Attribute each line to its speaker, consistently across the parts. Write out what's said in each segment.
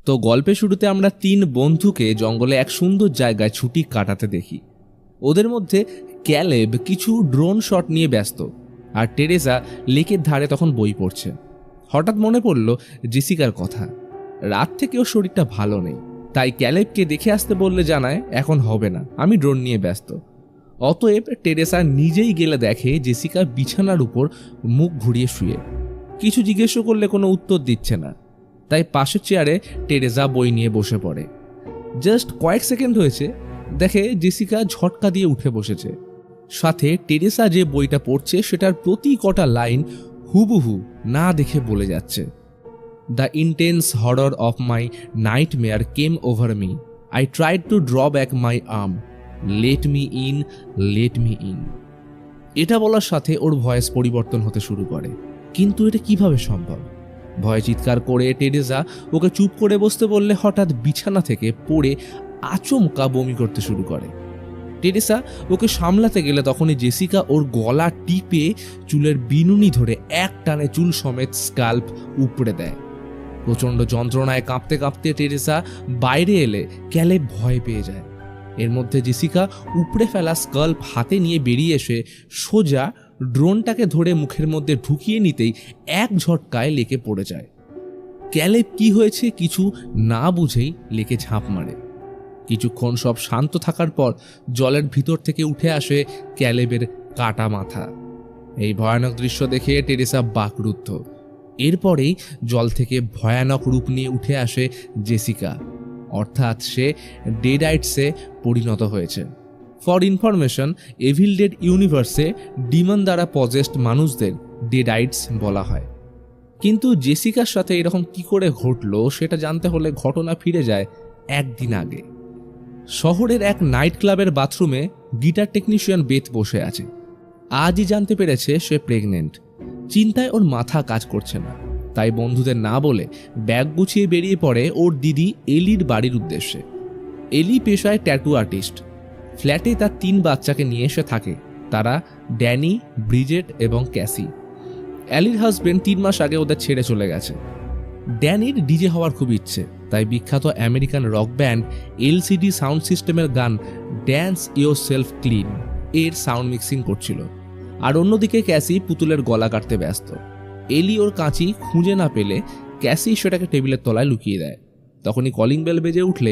Speaker 1: তো গল্পের শুরুতে আমরা 3 বন্ধুকে জঙ্গলে এক সুন্দর জায়গায় ছুটি কাটাতে দেখি। ওদের মধ্যে ক্যালেব কিছু ড্রোন শট নিয়ে ব্যস্ত, আর টেরেসা লেকের ধারে তখন বই পড়ছে। হঠাৎ মনে পড়ল জেসিকার কথা। রাত থেকে ওর শরীরটা ভালো নেই, তাই ক্যালেবকে দেখে আসতে বললে জানায় এখন হবে না, আমি ড্রোন নিয়ে ব্যস্ত। অতএব টেরেসা নিজেই গেলে দেখে জেসিকা বিছানার উপর মুখ ঘুরিয়ে শুয়ে। কিছু জিজ্ঞেস করলে কোনো উত্তর দিচ্ছে না, তাই পাশের চেয়ারে টেরেসা বই নিয়ে বসে পড়ে। জাস্ট কয়েক সেকেন্ড হয়েছে, দেখে জেসিকা ঝটকা দিয়ে উঠে বসেছে। সাথে টেরেসা যে বইটা পড়ছে সেটার প্রতি কটা লাইন হুবহু না দেখে বলে যাচ্ছে। The intense horror of my nightmare came over me, I tried to draw back my arm, let me in, let me in. এটা বলার সাথে ওর ভয়েস পরিবর্তন হতে শুরু করে। কিন্তু এটা কিভাবে সম্ভব? ভয়ে চিৎকার করে টেরেসা ওকে চুপ করে বসতে বললে হঠাৎ বিছানা থেকে পড়ে আচমকা বমি করতে শুরু করে। টেরেসা ওকে সামলাতে গেলে তখনই জেসিকা ওর গলা টিপে চুলের বিনুনি ধরে এক টানে চুল সমেত স্কাল্প উপড়ে দেয়। প্রচণ্ড যন্ত্রণায় কাঁপতে কাঁপতে টেরেসা বাইরে এলে ক্যালেব ভয় পেয়ে যায়। এর মধ্যে জেসিকা উপড়ে ফেলা স্কাল্প হাতে নিয়ে বেরিয়ে এসে সোজা ড্রোনটাকে ধরে মুখের মধ্যে ঢুকিয়ে নিতেই এক ঝটকায় লেকে পড়ে যায়। ক্যালেব কি হয়েছে কিছু না বুঝেই লেকে ঝাঁপ মারে। কিছুক্ষণ সব শান্ত থাকার পর জলের ভিতর থেকে উঠে আসে ক্যালেবের কাটা মাথা। এই ভয়ানক দৃশ্য দেখে টেরেসা বাকরুদ্ধ। এরপরেই জল থেকে ভয়ানক রূপ নিয়ে উঠে আসে জেসিকা, অর্থাৎ সে ডেডাইটসে পরিণত হয়েছে। ফর ইনফরমেশন, এভিল ডেড ইউনিভার্সে ডিমন দ্বারা পজেসড মানুষদের ডেডাইটস বলা হয়। কিন্তু জেসিকার সাথে এরকম কি করে ঘটলো সেটা জানতে হলে ঘটনা ফিরে যায় একদিন আগে। শহরের এক নাইট ক্লাবের বাথরুমে গিটার টেকনিশিয়ান বেথ বসে আছে। আজই জানতে পেরেছে সে প্রেগনেন্ট। চিন্তায় ওর মাথা কাজ করছে না, তাই বন্ধুদের না বলে ব্যাগ গুছিয়ে বেরিয়ে পড়ে ওর দিদি এলির বাড়ির উদ্দেশ্যে। এলি পেশায় ট্যাটু আর্টিস্ট। ফ্ল্যাটে তার 3 বাচ্চাকে নিয়ে এসে থাকে। তারা ড্যানি, ব্রিজেট এবং ক্যাসি। এলির হাজবেন্ড 3 মাস আগে ওদের ছেড়ে চলে গেছে। ড্যানির ডিজে হওয়ার খুব ইচ্ছে, তাই বিখ্যাত American rock band LCD sound সিস্টেমের গান ড্যান্স ইয়োর সেলফ ক্লিন এর সাউন্ড মিক্সিং করছিল। আর অন্যদিকে ক্যাসি পুতুলের গলা কাটতে ব্যস্ত। এলি ওর কাঁচি খুঁজে না পেলে ক্যাসি সেটাকে টেবিলের তলায় লুকিয়ে দেয়। তখনই কলিং বেল বেজে উঠলে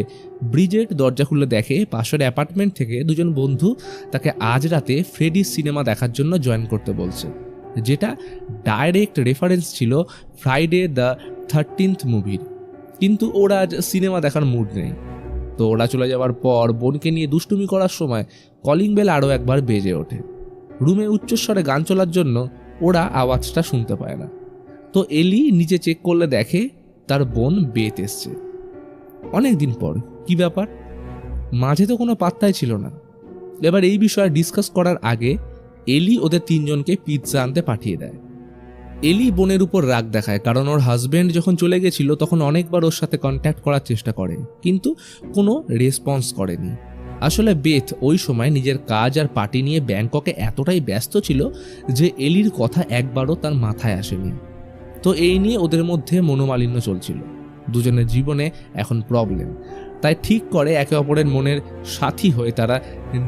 Speaker 1: ব্রিজেট দরজা খুলে দেখে পাশের অ্যাপার্টমেন্ট থেকে 2জন বন্ধু তাকে আজ রাতে ফ্রেডির সিনেমা দেখার জন্য জয়েন করতে বলছে, যেটা ডাইরেক্ট রেফারেন্স ছিল ফ্রাইডে দ্য 13th মুভির। কিন্তু ওরা আজ সিনেমা দেখার মুড নেই। তো ওরা চলে যাওয়ার পর বোনকে নিয়ে দুষ্টুমি করার সময় কলিং বেল আরও একবার বেজে ওঠে। রুমে উচ্চস্বরে গান চলার জন্য ওরা আওয়াজটা শুনতে পায় না। তো এলি নিচে চেক করলে দেখে তার বোন বেত এসছে। অনেকদিন পর, কি ব্যাপার? মাঝে তো কোনো পাত্তাই ছিল না। এবার এই বিষয়ে ডিসকাস করার আগে এলি ওদের 3 জনকে পিৎজা আনতে পাঠিয়ে দেয়। এলি বোনের উপর রাগ দেখায়, কারণ ওর হাজবেন্ড যখন চলে গেছিল তখন অনেকবার ওর সাথে কন্ট্যাক্ট করার চেষ্টা করে, কিন্তু কোনো রেসপন্স করেনি। আসলে বেথ ওই সময় নিজের কাজ আর পার্টি নিয়ে ব্যাংককে এতটাই ব্যস্ত ছিল যে এলির কথা একবারও তার মাথায় আসেনি। তো এই নিয়ে ওদের মধ্যে মনোমালিন্য চলছিল। দুজনের জীবনে এখন প্রবলেম, তাই ঠিক করে একে অপরের মনের সাথী হয়ে তারা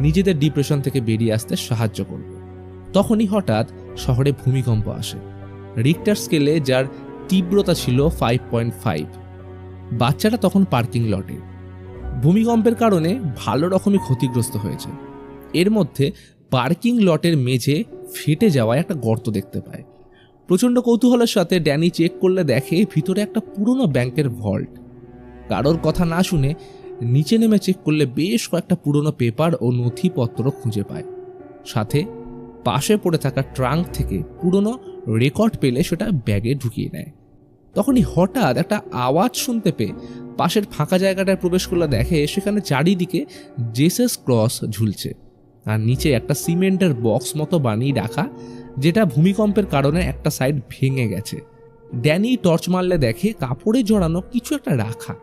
Speaker 1: নিজেদের ডিপ্রেশন থেকে বেরিয়ে আসতে সাহায্য করবে। তখনই হঠাৎ শহরে ভূমিকম্প আসে, রিক্টার স্কেলে যার তীব্রতা ছিল 5.5। বাচ্চাটা তখন পার্কিং লটে। ভূমিকম্পের কারণে ভালো রকমই ক্ষতিগ্রস্ত হয়েছে। এর মধ্যে পার্কিং লটের মেঝে ফেটে যাওয়ায় একটা গর্ত দেখতে পায়। প্রচণ্ড কৌতূহলের সাথে ড্যানি চেক করলে দেখে ভিতরে একটা পুরনো ব্যাংকের ভল্ট। কারোর কথা না শুনে নিচে নেমে চেক করলে বেশ কয়েকটা পুরনো পেপার ও নথিপত্র খুঁজে পায়। সাথে পাশে পড়ে থাকা ট্রাঙ্ক থেকে পুরনো রেকর্ড পেলে সেটা ব্যাগে ঢুকিয়ে নেয়। তখনই হঠাৎ একটা আওয়াজ শুনতে পেয়ে পাশের ফাঁকা জায়গাটায় প্রবেশ করলে দেখে সেখানে চারিদিকে জেসাস ক্রস ঝুলছে, আর নিচে একটা সিমেন্টের বক্স মতো বানিয়ে রাখা, যেটা ভূমিকম্পের কারণে একটা সাইড ভেঙে গেছে। ড্যানি টর্চ মারলে দেখে কাপড়ে জড়ানো কিছু একটা রাখা।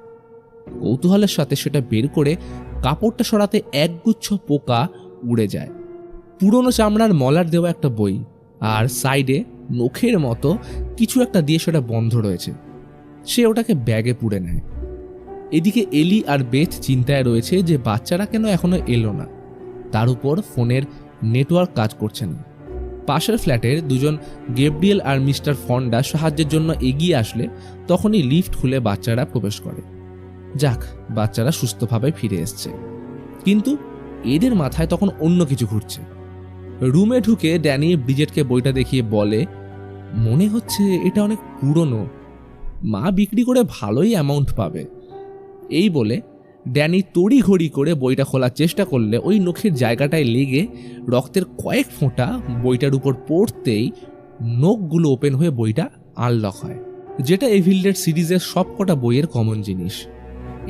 Speaker 1: কৌতূহলের সাথে সেটা বের করে কাপড়টা সরাতে একগুচ্ছ পোকা উড়ে যায়। পুরনো চামড়ার মলার দেওয়া একটা বই, আর সাইডে নখের মতো কিছু একটা দিয়ে সেটা বন্ধ রয়েছে। সে ওটাকে ব্যাগে পুরে নেয়। এদিকে এলি আর বেথ চিন্তায় রয়েছে যে বাচ্চারা কেন এখনো এলো না। তার উপর ফোনের নেটওয়ার্ক কাজ করছে না। পাশের ফ্ল্যাটের দুজন গেব্রিয়েল আর মিস্টার ফন্ডা সাহায্যের জন্য এগিয়ে আসলে তখনই লিফট খুলে বাচ্চারা প্রবেশ করে। যাক, বাচ্চারা সুস্থভাবে ফিরে এসছে। কিন্তু এদের মাথায় তখন অন্য কিছু ঘুরছে। রুমে ঢুকে ড্যানি ব্রিজেটকে বইটা দেখিয়ে বলে, মনে হচ্ছে এটা অনেক পুরনো, মা বিক্রি করে ভালোই অ্যামাউন্ট পাবে। এই বলে ড্যানি তড়িঘড়ি করে বইটা খোলার চেষ্টা করলে ওই নখের জায়গাটায় লেগে রক্তের কয়েক ফোঁটা বইটার উপর পড়তেই নখগুলো ওপেন হয়ে বইটা আনলক হয়, যেটা এভিল ডেড সিরিজের সবকটা বইয়ের কমন জিনিস।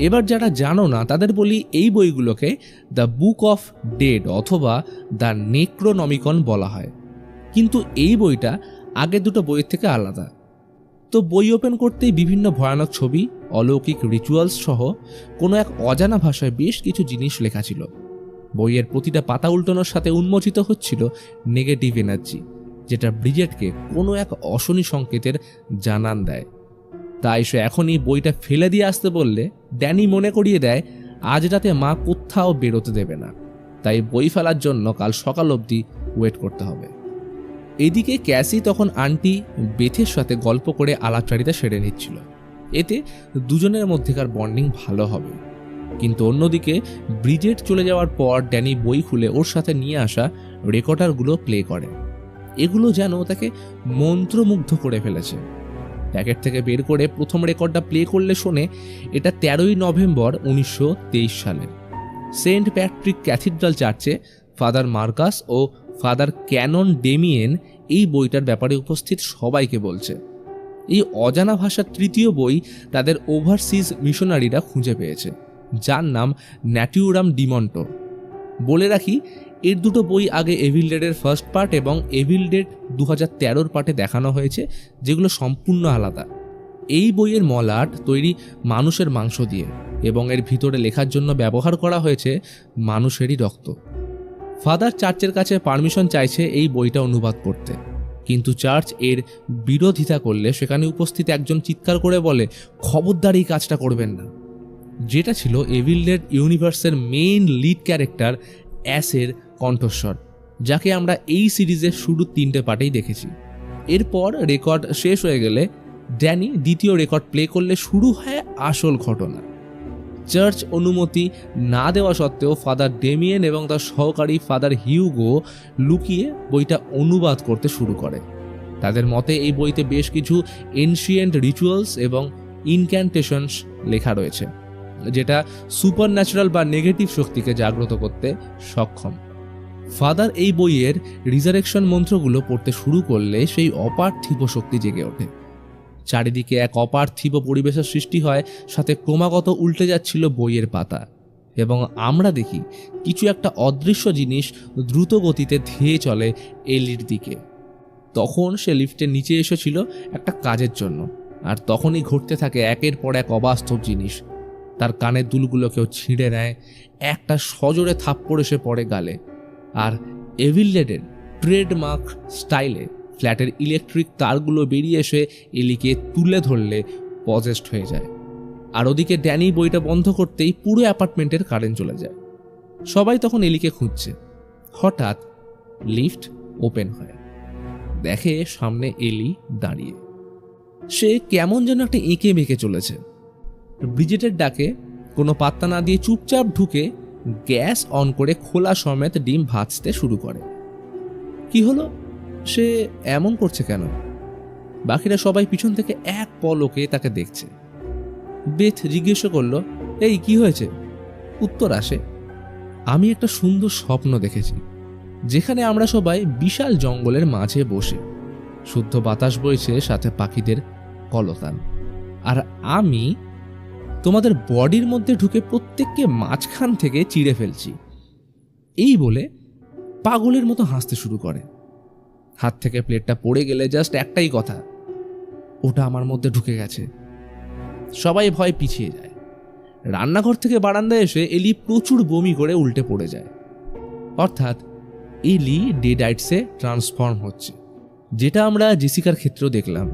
Speaker 1: এবার যারা জানো না তাদের বলি, এই বইগুলোকে দ্য বুক অফ ডেড অথবা দ্য নেক্রোনমিকন বলা হয়। কিন্তু এই বইটা আগের দুটো বইয়ের থেকে আলাদা। তো বই ওপেন করতেই বিভিন্ন ভয়ানক ছবি, অলৌকিক রিচুয়ালস সহ কোনো এক অজানা ভাষায় বেশ কিছু জিনিস লেখা ছিল। বইয়ের প্রতিটা পাতা উল্টানোর সাথে উন্মোচিত হচ্ছিল নেগেটিভ এনার্জি, যেটা ব্রিজেটকে কোনো এক অশনি সংকেতের জানান দেয়। তাই সে এখনই বইটা ফেলে দিয়ে আসতে বললে ড্যানি মনে করিয়ে দেয় আজ রাতে মা কোথাও বেরোতে দেবে না, তাই বই ফেলার জন্য কাল সকাল অবধি ওয়েট করতে হবে। এদিকে ক্যাসি তখন আন্টি বেথের সাথে গল্প করে আলাপচারিতা সেরে নিচ্ছিল, এতে দুজনের মধ্যেকার বন্ডিং ভালো হবে। কিন্তু অন্যদিকে ব্রিজেট চলে যাওয়ার পর ড্যানি বই খুলে ওর সাথে নিয়ে আসা রেকর্ডারগুলো প্লে করে। এগুলো যেন তাকে মন্ত্রমুগ্ধ করে ফেলেছে। প্যাকেট থেকে বের করে প্রথম রেকর্ডটা প্লে করলে শোনে এটা 13ই নভেম্বর 1923 সালের সেন্ট প্যাট্রিক ক্যাথিড্রাল চার্চে ফাদার মার্কাস ও ফাদার ক্যানন ডেমিয়েন এই বইটার ব্যাপারে উপস্থিত সবাইকে বলছে। এই অজানা ভাষার তৃতীয় বই তাদের ওভারসিজ মিশনারিরা খুঁজে পেয়েছে, যার নাম ন্যাটিউরাম ডিমন্টো। বলে রাখি, এর দুটো বই আগে এভিল ডেডের ফার্স্ট পার্ট এবং এভিল ডেড 2013 পার্টে দেখানো হয়েছে, যেগুলো সম্পূর্ণ আলাদা। এই বইয়ের মলাট তৈরি মানুষের মাংস দিয়ে এবং এর ভিতরে লেখার জন্য ব্যবহার করা হয়েছে মানুষেরই রক্ত। ফাদার চার্চের কাছে পারমিশন চাইছে এই বইটা অনুবাদ করতে, কিন্তু চার্চ এর বিরোধিতা করলে সেখানে উপস্থিত একজন চিৎকার করে বলে, খবরদার এই কাজটা করবেন না। যেটা ছিল এভিল ডেড ইউনিভার্সের মেইন লিড ক্যারেক্টার অ্যাসের কণ্ঠস্বর, যাকে আমরা এই সিরিজের শুরু 3টে পার্টেই দেখেছি। এরপর রেকর্ড শেষ হয়ে গেলে ড্যানি দ্বিতীয় রেকর্ড প্লে করলে শুরু হয় আসল ঘটনা। চার্চ অনুমতি না দেওয়া সত্ত্বেও ফাদার ডেমিয়েন এবং তার সহকারী ফাদার হিউগো লুকিয়ে বইটা অনুবাদ করতে শুরু করে। তাদের মতে এই বইতে বেশ কিছু এনশিয়েন্ট রিচুয়ালস এবং ইনক্যান্টেশনস লেখা রয়েছে, যেটা সুপার ন্যাচারাল বা নেগেটিভ শক্তিকে জাগ্রত করতে সক্ষম। ফাদার এই বইয়ের রিজারেকশন মন্ত্রগুলো পড়তে শুরু করলে সেই অপার্থিব শক্তি জেগে ওঠে। চারিদিকে এক অপার্থিব পরিবেশের সৃষ্টি হয়, সাথে ক্রমাগত উল্টে যাচ্ছিল বইয়ের পাতা, এবং আমরা দেখি কিছু একটা অদৃশ্য জিনিস দ্রুত গতিতে ধেয়ে চলে এলির দিকে। তখন সে লিফটের নিচে এসেছিল একটা কাজের জন্য, আর তখনই ঘটতে থাকে একের পর এক অবাস্তব জিনিস। তার কানের দুলগুলো কেউ ছিঁড়ে নেয়, একটা সজোরে থাপ্পড় এসে পড়ে গালে, আর এভিল ডেডের ট্রেডমার্ক স্টাইলে ফ্ল্যাটের ইলেকট্রিক তারগুলো বেরিয়ে এসে এলিকে তুলে ধরলে পজেস্ট হয়ে যায়। আর ওদিকে ড্যানি বইটা বন্ধ করতেই পুরো অ্যাপার্টমেন্টের কারেন্ট চলে যায়। সবাই তখন এলিকে খুঁজছে। হঠাৎ লিফট ওপেন হয়, দেখে সামনে এলি দাঁড়িয়ে। সে কেমন যেন একটা এঁকে বেঁকে চলেছে। ব্রিজেটের ডাকে কোনো পাত্তা না দিয়ে চুপচাপ ঢুকে গ্যাস অন করে খোলা সমেত ডিম ভাজতে শুরু করে। কি হলো, সে এমন করছে কেন? বাকিরা সবাই পিছন থেকে এক পলকে তাকে দেখছে। বেথ জিজ্ঞেস করল, এই কি হয়েছে? উত্তর আসে, আমি একটা সুন্দর স্বপ্ন দেখেছি, যেখানে আমরা সবাই বিশাল জঙ্গলের মাঝে বসে, শুদ্ধ বাতাস বইছে, সাথে পাখিদের কলতান, আর আমি তোমাদের বডির মধ্যে ঢুকে প্রত্যেককে মাঝখান থেকে চিড়ে ফেলছি। এই বলে পাগলের মতো হাসতে শুরু করে। হাত থেকে প্লেটটা পড়ে গেলে জাস্ট একটাই কথা, ওটা আমার মধ্যে ঢুকে গেছে। সবাই ভয় পিছিয়ে যায়। রান্নাঘর থেকে বারান্দায় এসে এলি প্রচুর বমি করে উল্টে পড়ে যায়। অর্থাৎ এলি ডেডাইটসে ট্রান্সফর্ম হচ্ছে, যেটা আমরা জেসিকার ক্ষেত্রেও দেখলাম।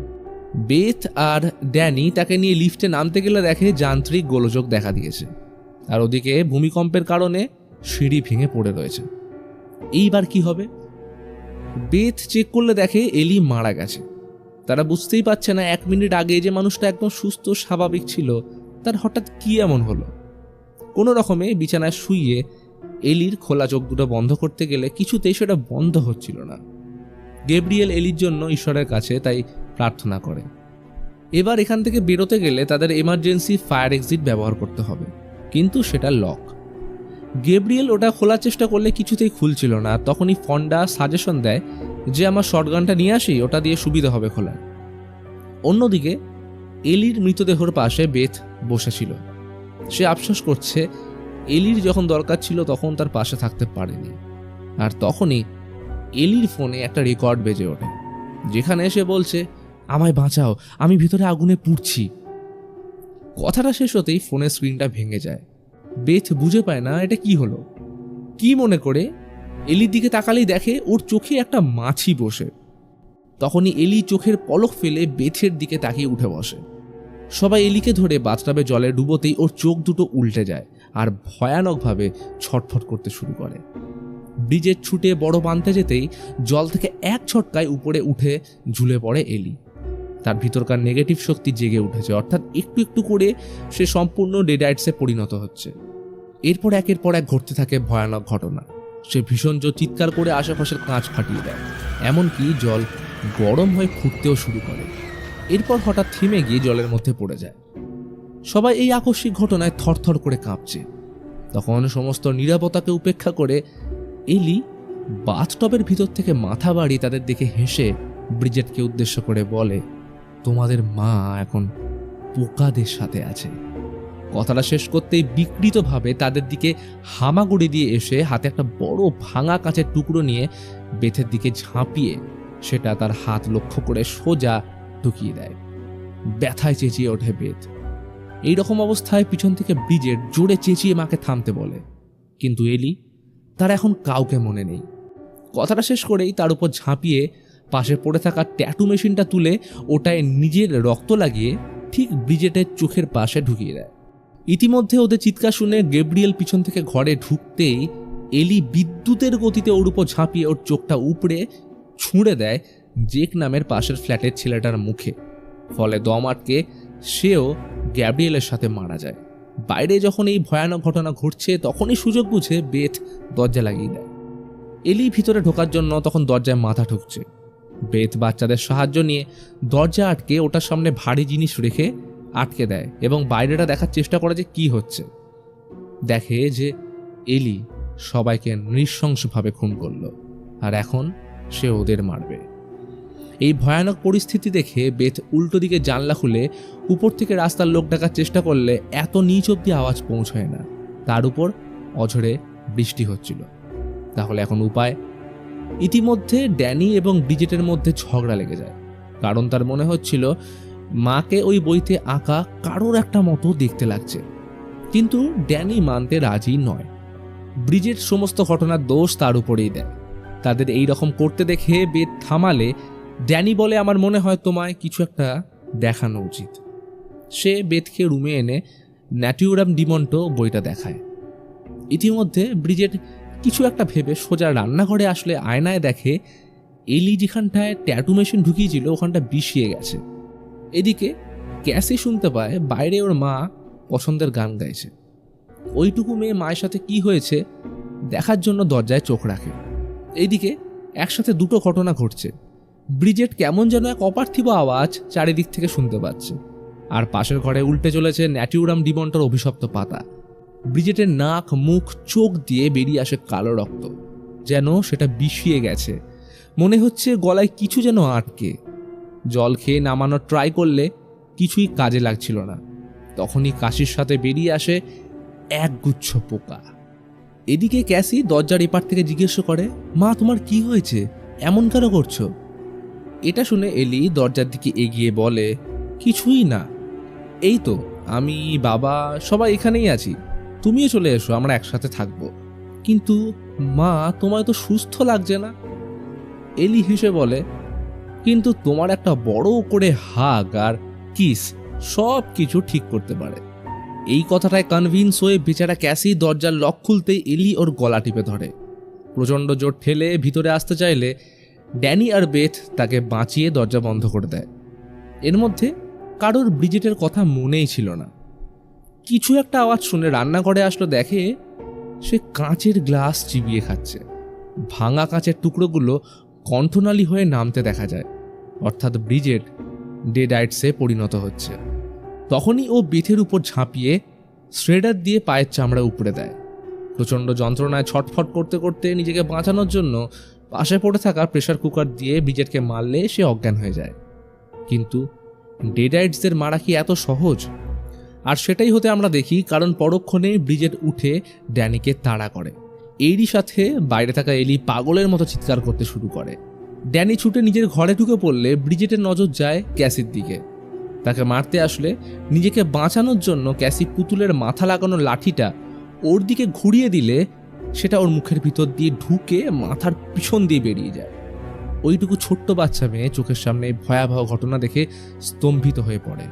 Speaker 1: বেথ আর ড্যানি তাকে নিয়ে লিফটে নামতে গেলে দেখে যান্ত্রিক গোলযোগ দেখা দিয়েছে, আর ওদিকে ভূমিকম্পের কারণে সিঁড়ি ভেঙে পড়ে রয়েছে। এইবার কি হবে? বেথ চেক করলে দেখে এলি মারা গেছে। তারা বুঝতেই পারছে না 1 মিনিট আগে যে মানুষটা একদম সুস্থ স্বাভাবিক ছিল তার হঠাৎ কি এমন হলো। কোনো রকমে বিছানায় শুইয়ে এলির খোলা চোখ দুটো বন্ধ করতে গেলে কিছুতেই সেটা বন্ধ হচ্ছিল না। গ্যাব্রিয়েল এলির জন্য ঈশ্বরের কাছে তাই প্রার্থনা করে। এবার এখান থেকে বেরোতে গেলে তাদের এমার্জেন্সি ফায়ার এক্সিট ব্যবহার করতে হবে, কিন্তু সেটা লক। গ্যাব্রিয়েল ওটা খোলার চেষ্টা করলে কিছুতেই খুলছিল না। তখনই ফন্ডা সাজেশন দেয় যে আমার শটগানটা নিয়ে আসি, ওটা দিয়ে সুবিধা হবে খোলার। অন্যদিকে এলির মৃতদেহর পাশে বেথ বসেছিল। সে আফসোস করছে এলির যখন দরকার ছিল তখন তার পাশে থাকতে পারেনি। আর তখনই এলির ফোনে একটা রেকর্ড বেজে ওঠে, যেখানে সে বলছে, আমায় বাঁচাও, আমি ভিতরে আগুনে পুড়ছি। কথাটা শেষ হতেই ফোনের স্ক্রিনটা ভেঙে যায়। বেথ বুঝে পায় না এটা কি হলো। কি মনে করে এলির দিকে তাকালেই দেখে ওর চোখে একটা মাছি বসে। তখনই এলি চোখের পলক ফেলে বেথের দিকে তাকিয়ে উঠে বসে। সবাই এলিকে ধরে বাথটাবে জলে ডুবোতেই ওর চোখ দুটো উল্টে যায় আর ভয়ানকভাবে ছটফট করতে শুরু করে। ব্রিজের ছুটে বড় বাঁধতে যেতেই জল থেকে এক ছটকায় উপরে উঠে ঝুলে পড়ে এলি। তার ভিতরকার নেগেটিভ শক্তি জেগে উঠেছে, অর্থাৎ একটু একটু করে সে সম্পূর্ণ ডেডাইটসে পরিণত হচ্ছে। এরপর একের পর এক ঘটতে থাকে ভয়ানক ঘটনা। সে ভীষণ জোর চিৎকার করে আশেপাশের কাঁচ ফাটিয়ে দেয়, এমনকি জল গরম হয়ে ফুটতেও শুরু করে। এরপর হঠাৎ থেমে গিয়ে জলের মধ্যে পড়ে যায়। সবাই এই আকস্মিক ঘটনায় থরথর করে কাঁপছে। তখন সমস্ত নিরাপত্তাকে উপেক্ষা করে এলি বাথটবের ভিতর থেকে মাথা বাড়িয়ে তাদের দিকে হেসে ব্রিজেটকে উদ্দেশ্য করে বলে, তোমাদের মা এখন পোকাদের সাথে আছে। কথাটা শেষ করতেই বিকৃতভাবে তাদের দিকে হামাগুড়ি দিয়ে এসে হাতে একটা বড় ভাঙা কাঁচের টুকরো নিয়ে বেথের দিকে ঝাঁপিয়ে সেটা তার হাত লক্ষ্য করে সোজা ঢুকিয়ে দেয়। ব্যথায় চেঁচিয়ে ওঠে বেথ। এইরকম অবস্থায় পিছন থেকে ব্রিজেট জোরে চেঁচিয়ে মাকে থামতে বলে, কিন্তু এলি তার এখন কাউকে মনে নেই। কথাটা শেষ করেই তার উপর ঝাঁপিয়ে পাশে পড়ে থাকা ট্যাটু মেশিনটা তুলে ওটায় নিজের রক্ত লাগিয়ে ঠিক ব্রিজেটের চোখের পাশে ঢুকিয়ে দেয়। ইতিমধ্যে ওদের চিৎকার শুনে গ্যাব্রিয়েল পিছন থেকে ঘরে ঢুকতেই এলি বিদ্যুতের গতিতে ওর উপর ঝাঁপিয়ে ওর চোখটা উপড়ে ছুঁড়ে দেয় জেক নামের পাশের ফ্ল্যাটের ছেলেটার মুখে। ফলে দম আটকে সেও গ্যাব্রিয়েলের সাথে মারা যায়। বাইরে যখন এই ভয়ানক ঘটনা ঘটছে তখনই সুযোগ বুঝে বেথ দরজা লাগিয়ে দেয়। এলি ভিতরে ঢোকার জন্য তখন দরজায় মাথা ঠুকছে। বেথ বাচ্চাদের সাহায্য নিয়ে দরজা আটকে ওটার সামনে ভারী জিনিস রেখে আটকে দেয় এবং বাইরেটা দেখার চেষ্টা করে যে কি হচ্ছে। দেখে যে এলি সবাইকে নৃশংসভাবে খুন করলো, আর এখন সে ওদের মারবে। এই ভয়ানক পরিস্থিতি দেখে বেথ উল্টো দিকে জানলা খুলে উপর থেকে রাস্তার লোক ডাকার চেষ্টা করলে এত নিচ অব্দি আওয়াজ পৌঁছয় না। তার উপর অঝরে বৃষ্টি হচ্ছিল। তাহলে এখন উপায়? ইতিমধ্যে ড্যানি এবং ব্রিজেটের মধ্যে ঝগড়া লেগে যায়, কারণ তার মনে হচ্ছিল মাকে ওই বইতে আঁকা কারোর একটা মতো দেখতে লাগছে। কিন্তু ড্যানি মানতে রাজি নয়। ব্রিজেট সমস্ত ঘটনার দোষ তার উপরেই দেয়। তাদের এই রকম করতে দেখে বেথ থামালে ড্যানি বলে, আমার মনে হয় তোমায় কিছু একটা দেখানো উচিত। সে বেথকে রুমে এনে ন্যাটিউরাম ডিমন্টো বইটা দেখায়। ইতিমধ্যে ব্রিজেট কিছু একটা ভেবে সোজা রান্নাঘরে আসলে আয়নায় দেখে এলি যেখানটায় ট্যাটু মেশিন ঢুকিয়েছিল ওখানটা বিষিয়ে গেছে। এদিকে ক্যাসি শুনতে পায় বাইরে ওর মা পছন্দের গান গাইছে। ওইটুকু মেয়ে মায়ের সাথে কি হয়েছে দেখার জন্য দরজায় চোখ রাখে। এইদিকে একসাথে দুটো ঘটনা ঘটছে। ব্রিজেট কেমন যেন এক অপার্থিব আওয়াজ চারিদিক থেকে শুনতে পাচ্ছে, আর পাশের ঘরে উল্টে চলেছে ন্যাটিউরাম ডিমন্টোর অভিশপ্ত পাতা। ব্রিজেটের নাক, মুখ, চোখ দিয়ে বেরিয়ে আসে কালো রক্ত, যেন সেটা বিষিয়ে গেছে। মনে হচ্ছে গলায় কিছু যেন আটকে। জল খেয়ে নামানোর ট্রাই করলে কিছুই কাজে লাগছিল না। তখনই কাশির সাথে বেরিয়ে আসে একগুচ্ছ পোকা। এদিকে ক্যাসি দরজার এপার থেকে জিজ্ঞেস করে, মা তোমার কি হয়েছে, এমন কেন করছো? এটা শুনে এলি দরজার দিকে এগিয়ে বলে, কিছুই না, এই তো আমি, বাবা সবাই এখানেই আছি, তুমিও চলে এসো, আমরা একসাথে থাকবো। কিন্তু মা তোমায় তো সুস্থ লাগছে না। এলি হেসে বলে, কিন্তু তোমার একটা বড় করে হাগ আর কিস সব কিছু ঠিক করতে পারে। এই কথাটায় কনভিন্স হয়ে বেচারা ক্যাসি দরজার লক খুলতেই এলি ওর গলা টিপে ধরে। প্রচণ্ড জোর ঠেলে ভিতরে আসতে চাইলে ড্যানি আর বেথ তাকে বাঁচিয়ে দরজা বন্ধ করে দেয়। এর মধ্যে কারোর ব্রিজেটের কথা মনেই ছিল না। কিছু একটা আওয়াজ শুনে রান্নাঘরে আসলো, দেখে সে কাঁচের গ্লাস চিবিয়ে খাচ্ছে। ভাঙা কাঁচের টুকরোগুলো কণ্ঠনালী হয়ে নামতে দেখা যায়, অর্থাৎ ব্রিজেট ডেডাইটসে পরিণত হচ্ছে। তখনই ও বেথের উপর ঝাঁপিয়ে শ্রেডার দিয়ে পায়ের চামড়া উপড়ে দেয়। প্রচণ্ড যন্ত্রণায় ছটফট করতে করতে নিজেকে বাঁচানোর জন্য পাশে পড়ে থাকা প্রেসার কুকার দিয়ে ব্রিজেটকে মারলে সে অজ্ঞান হয়ে যায়। কিন্তু ডেডাইটসদের মারা কি এত সহজ? আর সেটাই হতে আমরা দেখি, কারণ পরক্ষণে ব্রিজেট উঠে ড্যানিকে তাড়া করে। এরই সাথে বাইরে থাকা এলি পাগলের মতো চিৎকার করতে শুরু করে। ড্যানি ছুটে নিজের ঘরে ঢুকে পড়লে ব্রিজেটের নজর যায় ক্যাসির দিকে। তাকে মারতে আসলে নিজেকে বাঁচানোর জন্য ক্যাসি পুতুলের মাথা লাগানো লাঠিটা ওর দিকে ঘুরিয়ে দিলে সেটা ওর মুখের ভিতর দিয়ে ঢুকে মাথার পিছন দিয়ে বেরিয়ে যায়। ওইটুকু ছোট্ট বাচ্চা মেয়ে চোখের সামনে ভয়াবহ ঘটনা দেখে স্তম্ভিত হয়ে পড়ে।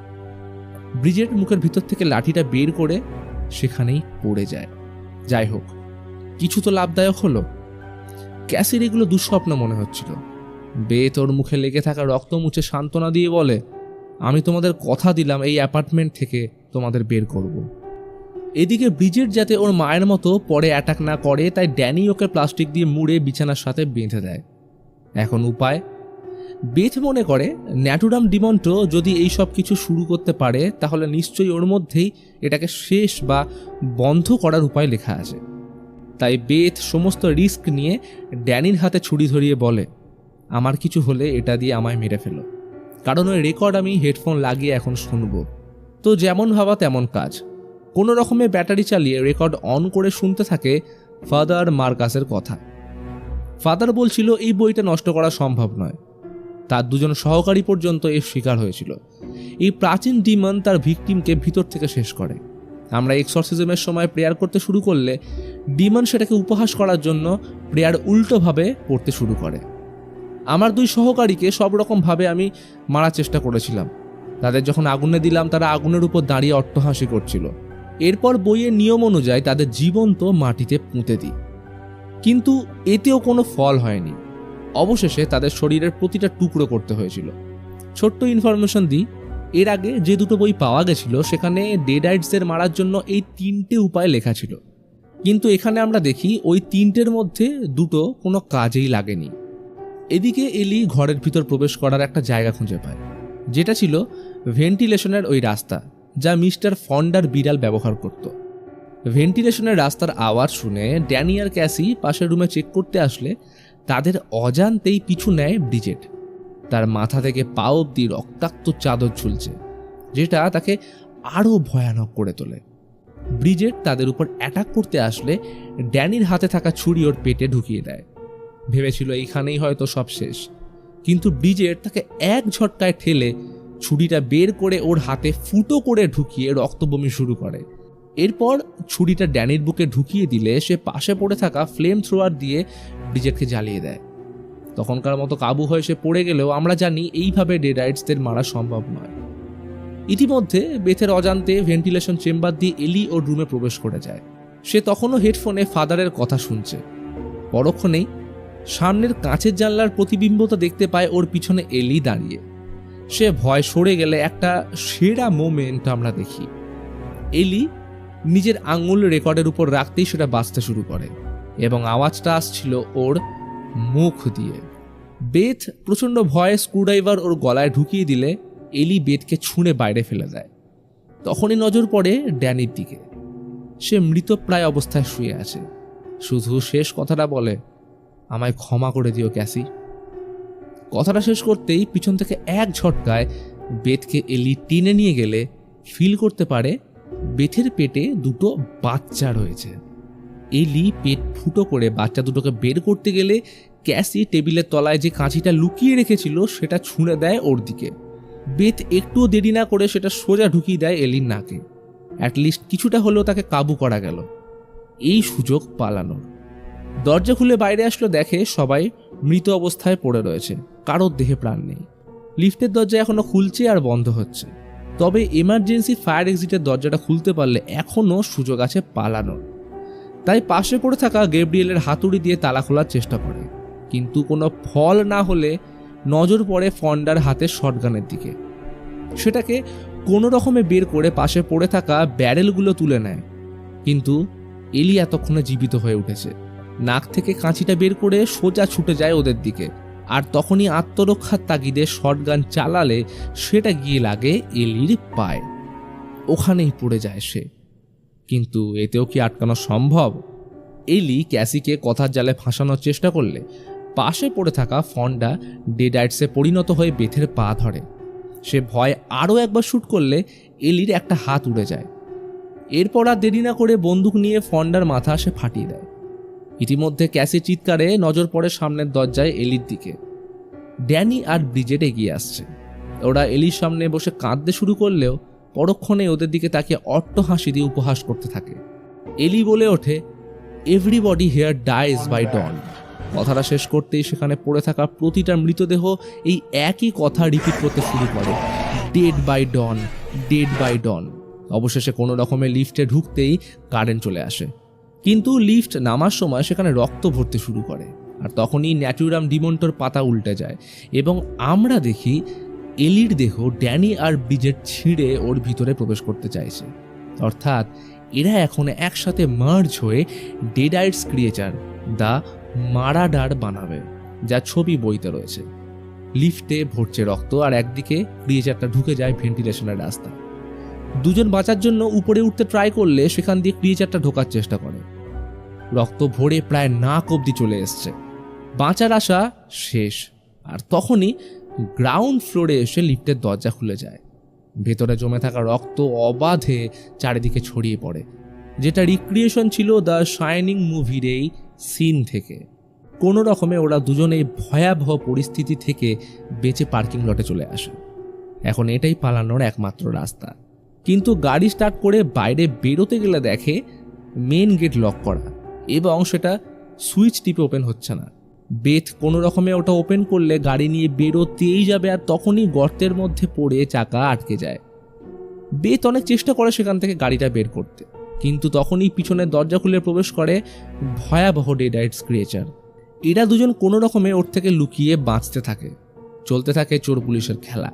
Speaker 1: ব্রিজেট মুখের ভিতর থেকে লাঠিটা বের করে সেখানেই পড়ে যায়। যাই হোক, কিছু তো লাভদায়ক হলো। ক্যাসির এগুলো দুঃস্বপ্ন মনে হচ্ছিল। বেথ ওর মুখে লেগে থাকা রক্ত মুছে সান্ত্বনা দিয়ে বলে, আমি তোমাদের কথা দিলাম এই অ্যাপার্টমেন্ট থেকে তোমাদের বের করব। এদিকে ব্রিজেট যাতে ওর মায়ের মতো পরে অ্যাটাক না করে, তাই ড্যানি ওকে প্লাস্টিক দিয়ে মুড়ে বিছানার সাথে বেঁধে দেয়। এখন উপায়? বেথ মনে করে ন্যাটুরাম ডিমন্টো যদি এই সব কিছু শুরু করতে পারে তাহলে নিশ্চয়ই ওর মধ্যেই এটাকে শেষ বা বন্ধ করার উপায় লেখা আছে। তাই বেথ সমস্ত রিস্ক নিয়ে ড্যানির হাতে ছুরি ধরিয়ে বলে, আমার কিছু হলে এটা দিয়ে আমায় মেরে ফেলো, কারণ ওই রেকর্ড আমি হেডফোন লাগিয়ে এখন শুনবো। তো যেমন ভাবা তেমন কাজ। কোনো রকমে ব্যাটারি চালিয়ে রেকর্ড অন করে শুনতে থাকে ফাদার মার্কাসের কথা। ফাদার বলছিল এই বইটা নষ্ট করা সম্ভব নয়। তার দুজন সহকারী পর্যন্ত এর শিকার হয়েছিল। এই প্রাচীন ডিমন তার ভিকটিমকে ভিতর থেকে শেষ করে। আমরা এক্সরসিজমের সময় প্রেয়ার করতে শুরু করলে ডিমন সেটাকে উপহাস করার জন্য প্রেয়ার উল্টোভাবে পড়তে শুরু করে। আমার দুই সহকারীকে সব রকমভাবে আমি মারার চেষ্টা করেছিলাম। তাদের যখন আগুনে দিলাম তারা আগুনের উপর দাঁড়িয়ে অট্টহাসি করছিল। এরপর বইয়ের নিয়ম অনুযায়ী তাদের জীবন্ত মাটিতে পুঁতে দিই, কিন্তু এতেও কোনো ফল হয়নি। অবশেষে তাদের শরীরের প্রতিটা টুকরো করতে হয়েছিল। ছোট্ট ইনফরমেশন দিই, এর আগে যে দুটো বই পাওয়া গেছিল সেখানে ডেডাইটসদের মারার জন্য এই 3টে উপায় লেখা ছিল, কিন্তু এখানে আমরা দেখি ওই 3টের মধ্যে দুটো কোনো কাজেই লাগেনি। এদিকে এলি ঘরের ভিতর প্রবেশ করার একটা জায়গা খুঁজে পায়, যেটা ছিল ভেন্টিলেশনের ওই রাস্তা যা মিস্টার ফন্ডার বিড়াল ব্যবহার করত। ভেন্টিলেশনের রাস্তার আওয়াজ শুনে ড্যানি আর ক্যাসি পাশের রুমে চেক করতে আসলে তাদের অজান্তেই পিছু নেয় ব্রিজেট। তার মাথা থেকে পা অবধি রক্তাক্ত চাদর ঝুলছে, যেটা তাকে আরও ভয়ানক করে তোলে। ব্রিজেট তাদের উপর অ্যাটাক করতে আসলে ড্যানির হাতে থাকা ছুরি ওর পেটে ঢুকিয়ে দেয়। ভেবেছিল এইখানেই হয়তো সব শেষ, কিন্তু ব্রিজেট তাকে এক ঝটকায় ঠেলে ছুরিটা বের করে ওর হাতে ফুটো করে ঢুকিয়ে রক্তবমি শুরু করে। এরপর ছুরিটা ড্যানির বুকে ঢুকিয়ে দিলে সে পাশে পড়ে থাকা ফ্লেম থ্রোয়ার দিয়ে ব্রিজেটকে জ্বালিয়ে দেয়। তখনকার মতো কাবু হয়ে সে পড়ে গেলেও আমরা জানি এইভাবে ডেডাইটসদের মারা সম্ভব নয়। ইতিমধ্যে বেথের অজান্তে ভেন্টিলেশন চেম্বার দিয়ে এলি ওর রুমে প্রবেশ করে যায়। সে তখনও হেডফোনে ফাদারের কথা শুনছে। পরক্ষণেই সামনের কাঁচের জানলার প্রতিবিম্বতা দেখতে পায় ওর পিছনে এলি দাঁড়িয়ে। সে ভয় সরে গেলে একটা সেরা মোমেন্ট আমরা দেখি। এলি নিজের আঙুল রেকর্ডের উপর রাখতেই সেটা বাজতে শুরু করে এবং আওয়াজটা আসছিল ওর মুখ দিয়ে। বেথ প্রচণ্ড ভয়ে স্ক্রুড্রাইভার ওর গলায় ঢুকিয়ে দিলে এলি বেথকে ছুঁড়ে বাইরে ফেলে দেয়। তখনই নজর পড়ে ড্যানির দিকে। সে মৃতপ্রায় অবস্থায় শুয়ে আছে, শুধু শেষ কথাটা বলে, আমায় ক্ষমা করে দিও ক্যাসি। কথাটা শেষ করতেই পিছন থেকে এক ঝটকায় বেথকে এলি টেনে নিয়ে গেলে ফিল করতে পারে বেথের পেটে দুটো বাচ্চা রয়েছে। এলি পেট ফুটো করে বাচ্চা দুটোকে বের করতে গেলে ক্যাসি টেবিলের তলায় যে কাঁচিটা লুকিয়ে রেখেছিল সেটা ছুঁড়ে দেয় ওর দিকে। বেথ একটুও দেরি না করে সেটা সোজা ঢুকিয়ে দেয় এলির নাকে। অ্যাটলিস্ট কিছুটা হলেও তাকে কাবু করা গেল। এই সুযোগ পালানোর। দরজা খুলে বাইরে আসলো, দেখে সবাই মৃত অবস্থায় পড়ে রয়েছে, কারোর দেহে প্রাণ নেই। লিফটের দরজা এখনো খুলছে আর বন্ধ হচ্ছে। তবে এমার্জেন্সি ফায়ার এক্সিটের দরজাটা খুলতে পারলে এখনো সুযোগ আছে পালানোর। তাই পাশে পড়ে থাকা গ্যাব্রিয়েলের হাতুড়ি দিয়ে তালা খোলার চেষ্টা করে, কিন্তু কোনো ফল না হলে নজর পড়ে ফন্ডার হাতে শটগানের দিকে। সেটাকে কোনো রকমে বের করে পাশে পড়ে থাকা ব্যারেলগুলো তুলে নেয়, কিন্তু এলি এতক্ষণে জীবিত হয়ে উঠেছে। নাক থেকে কাঁচিটা বের করে সোজা ছুটে যায় ওদের দিকে, আর তখনই আত্মরক্ষার তাগিদে শটগান চালালে সেটা গিয়ে লাগে এলির পায়ে। ওখানেই পড়ে যায় সে। কিন্তু এতেও কি আটকানো সম্ভব? এলি ক্যাসিকে কথার জালে ফাঁসানোর চেষ্টা করলে পাশে পড়ে থাকা ফন্ডা ডেডাইটসে পরিণত হয়ে বেথের পা ধরে। সে ভয় আরও একবার শ্যুট করলে এলির একটা হাত উড়ে যায়। এরপর আর দেরি না করে বন্দুক নিয়ে ফন্ডার মাথা সে ফাটিয়ে দেয়। ইতিমধ্যে ক্যাসি চিৎকারে নজর পড়ে সামনের দরজায় এলির দিকে। ড্যানি আর ব্রিজেট এগিয়ে আসছে। ওরা এলির সামনে বসে কাঁদতে শুরু করলেও পরক্ষণে ওদের দিকে তাকে অট্ট হাসি দিয়ে উপহাস করতে থাকে। এলি বলে ওঠে, এভরিবডি হিয়ার ডাইজ বাই ডন। কথাটা শেষ করতেই সেখানে পড়ে থাকা প্রতিটা মৃতদেহ এই একই কথা রিপিট করতে শুরু করে, dead by dawn, dead by dawn. অবশেষে কোনো রকমে লিফটে ঢুকতেই কারেন্ট চলে আসে, কিন্তু লিফট নামার সময় সেখানে রক্ত ভরতে শুরু করে। আর তখনই ন্যাটুরাম ডিমন্টর পাতা উল্টে যায় এবং আমরা দেখি এলির দেহ ড্যানি আর ব্রিজেট ছিঁড়ে ওর ভিতরে প্রবেশ করতে চাইছে। অর্থাৎ এরা এখন একসাথে মার্জ হয়ে ডেডাইটস ক্রিয়েচার দ্য মারাডার বানাবে, যা ছবি বইতে রয়েছে। লিফটে ভরছে রক্ত, আর একদিকে ক্রিয়েচারটা ঢুকে যায় ভেন্টিলেশনের রাস্তা। দুজন বাঁচার জন্য উপরে উঠতে ট্রাই করলে সেখান দিয়ে ক্রিয়েচারটা ঢোকার চেষ্টা করে। রক্ত ভরে প্রায় নাক অবধি চলে এসছে। বাঁচার আশা শেষ। আর তখনই গ্রাউন্ড ফ্লোরে এসে লিফটের দরজা খুলে যায়। ভেতরে জমে থাকা রক্ত অবাধে চারিদিকে ছড়িয়ে পড়ে, যেটা রিক্রিয়েশন ছিল দ্য শাইনিং মুভির এই সিন থেকে। কোনো রকমে ওরা দুজনেই ভয়াবহ পরিস্থিতি থেকে বেঁচে পার্কিং লটে চলে আসে। এখন এটাই পালানোর একমাত্র রাস্তা। কিন্তু গাড়ি স্টার্ট করে বাইরে বেরোতে গেলে দেখে মেন গেট লক করা এবং সেটা সুইচ টিপে ওপেন হচ্ছে না। বেথ কোনো রকমে ওটা ওপেন করলে গাড়ি নিয়ে বেরোতেই যাবে, আর তখনই গর্তের মধ্যে পড়ে চাকা আটকে যায়। বেথ অনেক চেষ্টা করে সেখান থেকে গাড়িটা বের করতে, কিন্তু তখনই পিছনের দরজা খুলে প্রবেশ করে ভয়াবহ ডেডাইটস ক্রিয়েচার। এরা দুজন কোনো রকমে ওর থেকে লুকিয়ে বাঁচতে থাকে। চলতে থাকে চোর পুলিশের খেলা।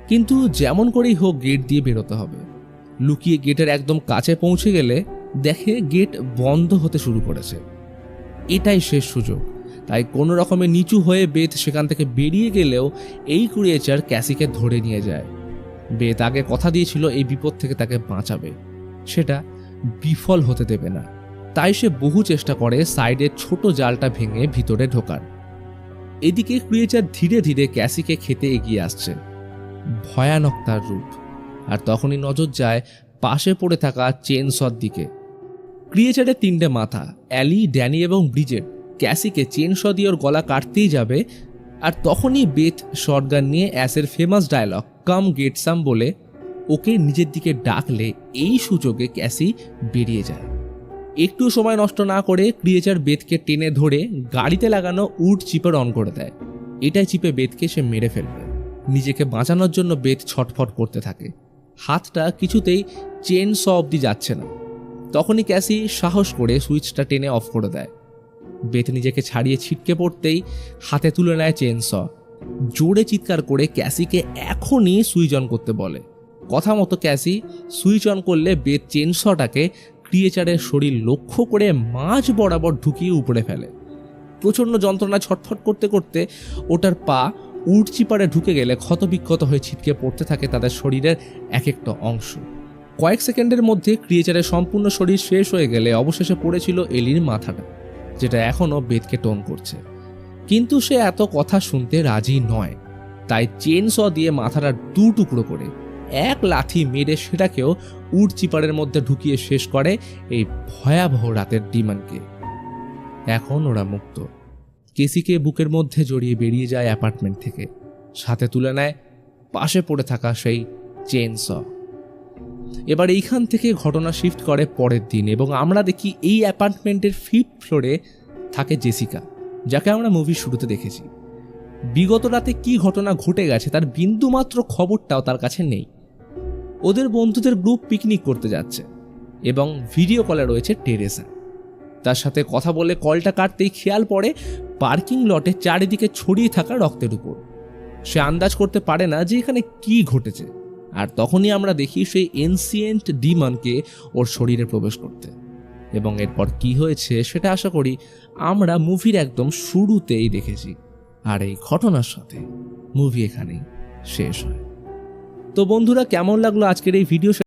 Speaker 1: কিন্তু যেমন করেই হোক গেট দিয়ে বেরোতে হবে। লুকিয়ে গেটের একদম কাছে পৌঁছে গেলে দেখে গেট বন্ধ হতে শুরু করেছে। এটাই শেষ সুযোগ। তাই কোনো রকমে নিচু হয়ে বেথ সেখান থেকে বেরিয়ে গেলেও এই ক্রিয়েচার ক্যাসিকে ধরে নিয়ে যায়। বেথ আগে কথা দিয়েছিল এই বিপদ থেকে তাকে বাঁচাবে, সেটা বিফল হতে দেবে না। তাই সে বহু চেষ্টা করে সাইডের ছোট জালটা ভেঙে ভিতরে ঢোকার। এদিকে ক্রিয়েচার ধীরে ধীরে ক্যাসিকে খেতে এগিয়ে আসছে, ভয়ানক তার রূপ। আর তখনই নজর যায় পাশে পড়ে থাকা চেনসর দিকে। ক্রিয়েচারের তিনটে মাথা, অ্যালি, ড্যানি এবং ব্রিজেট ক্যাসিকে চেনস দিয়ে ওর গলা কাটতেই যাবে। আর তখনই বেথ শটগান নিয়ে অ্যাসের ফেমাস ডায়লগ কাম গেট সাম বলে ওকে নিজের দিকে ডাকলে এই সুযোগে ক্যাসি বেরিয়ে যায়। একটু সময় নষ্ট না করে ক্রিয়েচার বেথকে টেনে ধরে গাড়িতে লাগানো উড চিপার অন করে দেয়। এটাই চিপে বেথকে সে মেরে ফেলবে। নিজেকে বাঁচানোর জন্য বেথ ছটফট করতে থাকে। হাতটা কিছুতেই চেন স অবধি যাচ্ছে না। তখনই ক্যাসি সাহস করে সুইচটা টেনে অফ করে দেয়। বেথ নিজেকে ছাড়িয়ে ছিটকে পড়তেই হাতে তুলে নেয় চেন স। জোরে চিৎকার করে ক্যাসিকে এখনই সুইচ অন করতে বলে। কথা মতো ক্যাসি সুইচ অন করলে বেথ চেন সটাকে ক্রিয়েচারের শরীর লক্ষ্য করে মাঝ বরাবর ঢুকিয়ে উপড়ে ফেলে। প্রচণ্ড যন্ত্রণা ছটফট করতে করতে ওটার পা উড চিপারে ঢুকে গেলে ক্ষতবিক্ষত হয়ে ছিটকে পড়তে থাকে তাদের শরীরের এক একটা অংশ। কয়েক সেকেন্ডের মধ্যে ক্রিয়েচারের সম্পূর্ণ শরীর শেষ হয়ে গেলে অবশেষে পড়েছিল এলির মাথাটা, যেটা এখনও বেথকে টোন করছে। কিন্তু সে এত কথা শুনতে রাজি নয়। তাই চেন স দিয়ে মাথাটা দু টুকরো করে এক লাথি মেরে সেটাকেও উড চিপারের মধ্যে ঢুকিয়ে শেষ করে এই ভয়াবহ রাতের ডিমান্ডকে। এখন ওরা মুক্ত। কেসিকে বুকের মধ্যে জড়িয়ে বেরিয়ে যায় অ্যাপার্টমেন্ট থেকে, সাথে তুলে নেয় পাশে পড়ে থাকা সেই চেন স। এবার এইখান থেকে ঘটনা শিফট করে পরের দিন এবং আমরা দেখি এই অ্যাপার্টমেন্টের 5th ফ্লোরে থাকে জেসিকা, যাকে আমরা মুভির শুরুতে দেখেছি। বিগত রাতে কি ঘটনা ঘটে গেছে তার বিন্দুমাত্র খবরটাও তার কাছে নেই। ওদের বন্ধুদের গ্রুপ পিকনিক করতে যাচ্ছে এবং ভিডিও কলে রয়েছে টেরেসা। তার সাথে কথা বলে কলটা কাটতেই খেয়াল পড়ে পার্কিং লটে চারিদিকে ছড়িয়ে থাকা রক্তের উপর। সে আন্দাজ করতে পারে না যে এখানে কি ঘটেছে, আর তখনই আমরা দেখি সেই এনসিয়েন্ট ডিমনকে ওর শরীরে প্রবেশ করতে। এবং এরপর কি হয়েছে সেটা আশা করি আমরা মুভির একদম শুরুতেই দেখেছি। আর এই ঘটনার সাথে মুভি এখানেই শেষ হয়। তো বন্ধুরা, কেমন লাগলো আজকের এই ভিডিও?